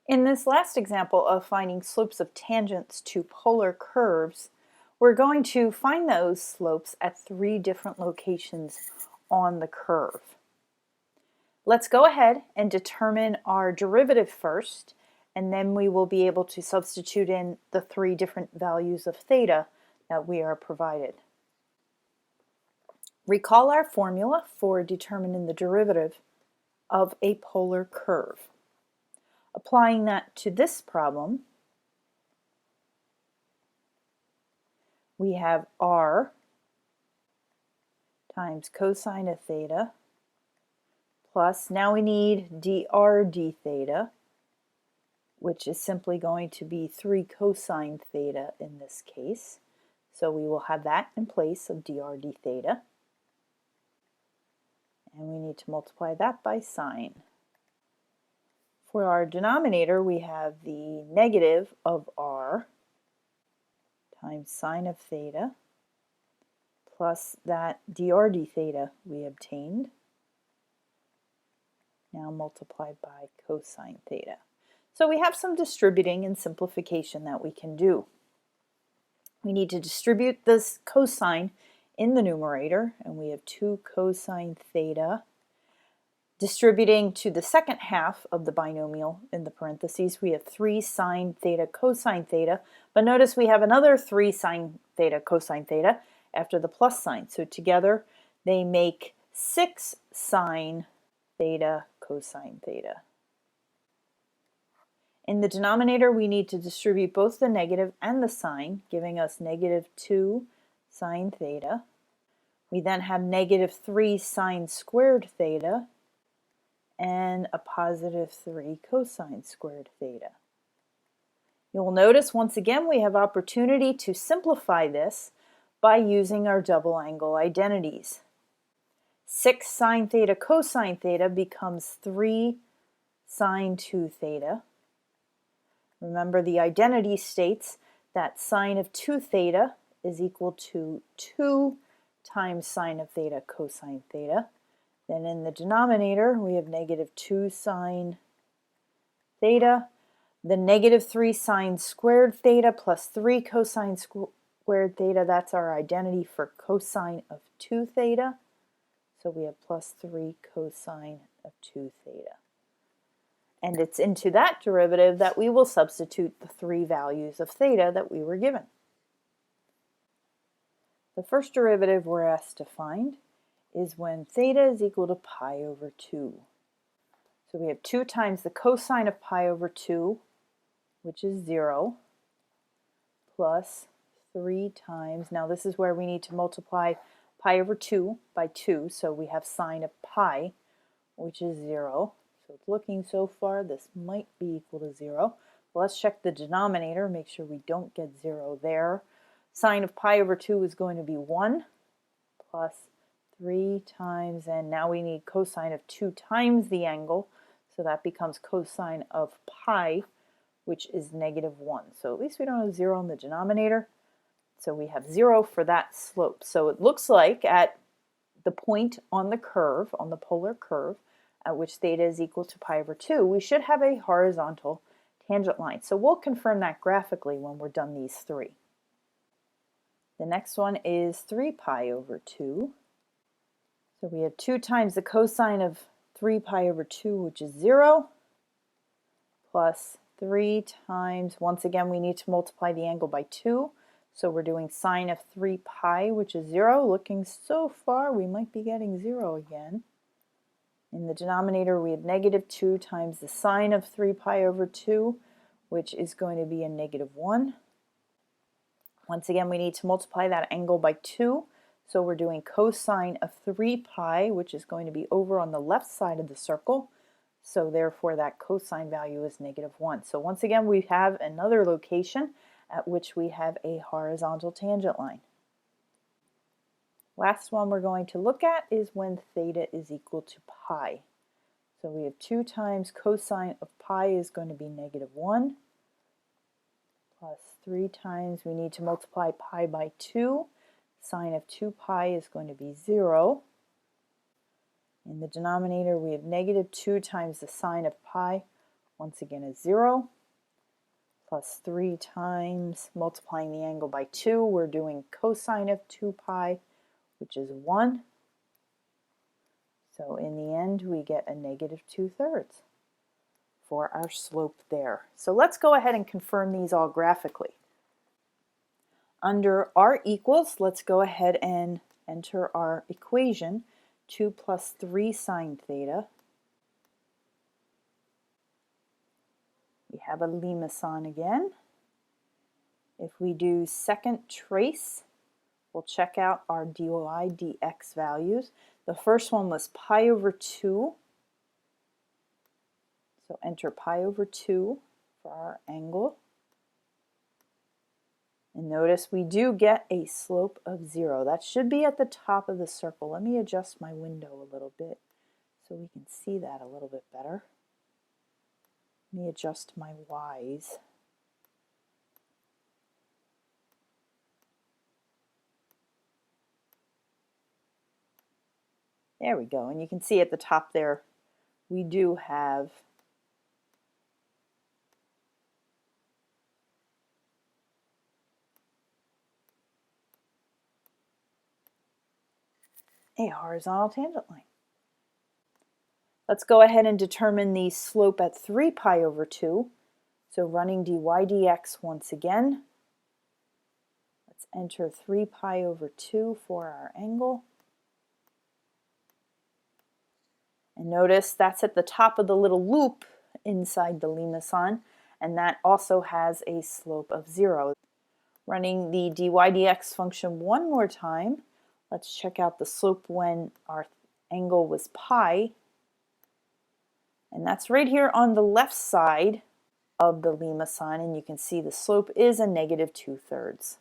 In this last example of finding slopes of tangents to polar curves, we're going to find those slopes at 3 different locations on the curve. Let's go ahead and determine our derivative first, and then we will be able to substitute in the 3 different values of theta that we are provided. Recall our formula for determining the derivative of a polar curve. Applying that to this problem, we have r times cosine of theta plus, now we need dr d theta, which is simply going to be 3 cosine theta in this case. So we will have that in place of dr d theta. And we need to multiply that by sine. For our denominator, we have the negative of r times sine of theta plus that dr d theta we obtained, now multiplied by cosine theta. So we have some distributing and simplification that we can do. We need to distribute this cosine in the numerator, and we have 2 cosine theta. Distributing to the second half of the binomial in the parentheses, we have 3 sine theta cosine theta, but notice we have another 3 sine theta cosine theta after the plus sign. So together they make 6 sine theta cosine theta. In the denominator, we need to distribute both the negative and the sine, giving us negative 2 sine theta. We then have negative 3 sine squared theta and a positive 3 cosine squared theta. You'll notice once again we have opportunity to simplify this by using our double angle identities. 6 sine theta cosine theta becomes 3 sine 2 theta. Remember, the identity states that sine of 2 theta is equal to 2 times sine of theta cosine theta. Then in the denominator, we have negative 2 sine theta. The negative 3 sine squared theta plus 3 cosine squared theta, that's our identity for cosine of 2 theta. So we have plus 3 cosine of 2 theta. And it's into that derivative that we will substitute the 3 values of theta that we were given. The first derivative we're asked to find is when theta is equal to pi over 2. So we have 2 times the cosine of pi over 2, which is 0, plus 3 times, now this is where we need to multiply pi over 2 by 2, so we have sine of pi, which is 0. So it's looking so far, this might be equal to 0. Well, let's check the denominator, make sure we don't get 0 there. Sine of pi over 2 is going to be 1 plus 3 times, and now we need cosine of 2 times the angle, so that becomes cosine of pi, which is negative 1. So at least we don't have 0 in the denominator, so we have 0 for that slope. So it looks like at the point on the curve, on the polar curve, at which theta is equal to pi over 2, we should have a horizontal tangent line. So we'll confirm that graphically when we're done these 3. The next one is 3 pi over 2. So we have 2 times the cosine of 3 pi over 2, which is 0, plus 3 times, once again we need to multiply the angle by 2, so we're doing sine of 3 pi, which is 0. Looking so far, we might be getting 0 again. In the denominator, we have negative 2 times the sine of 3 pi over 2, which is going to be a negative 1. Once again, we need to multiply that angle by 2, so we're doing cosine of 3 pi, which is going to be over on the left side of the circle, so therefore that cosine value is negative 1. So once again, we have another location at which we have a horizontal tangent line. Last one we're going to look at is when theta is equal to pi. So we have 2 times cosine of pi is going to be negative 1, plus 3 times, we need to multiply pi by 2. Sine of 2 pi is going to be 0. In the denominator, we have negative 2 times the sine of pi. once again is 0, plus 3 times multiplying the angle by 2. We're doing cosine of 2 pi, which is 1. So in the end, we get a negative 2/3 for our slope there. So let's go ahead and confirm these all graphically. Under r equals, let's go ahead and enter our equation, 2 plus 3 sine theta. We have a limacon again. If we do second trace, we'll check out our dy dx values. The first one was pi over 2. So enter pi over 2 for our angle. And notice we do get a slope of 0. That should be at the top of the circle. Let me adjust my window a little bit so we can see that a little bit better. Let me adjust my y's. There we go. And you can see at the top there, we do have a horizontal tangent line. Let's go ahead and determine the slope at 3 pi over 2. So running dy dx once again. Let's enter 3 pi over 2 for our angle. And notice that's at the top of the little loop inside the limacon, and that also has a slope of 0. Running the dy dx function one more time, let's check out the slope when our angle was pi. And that's right here on the left side of the limacon, and you can see the slope is a negative 2/3.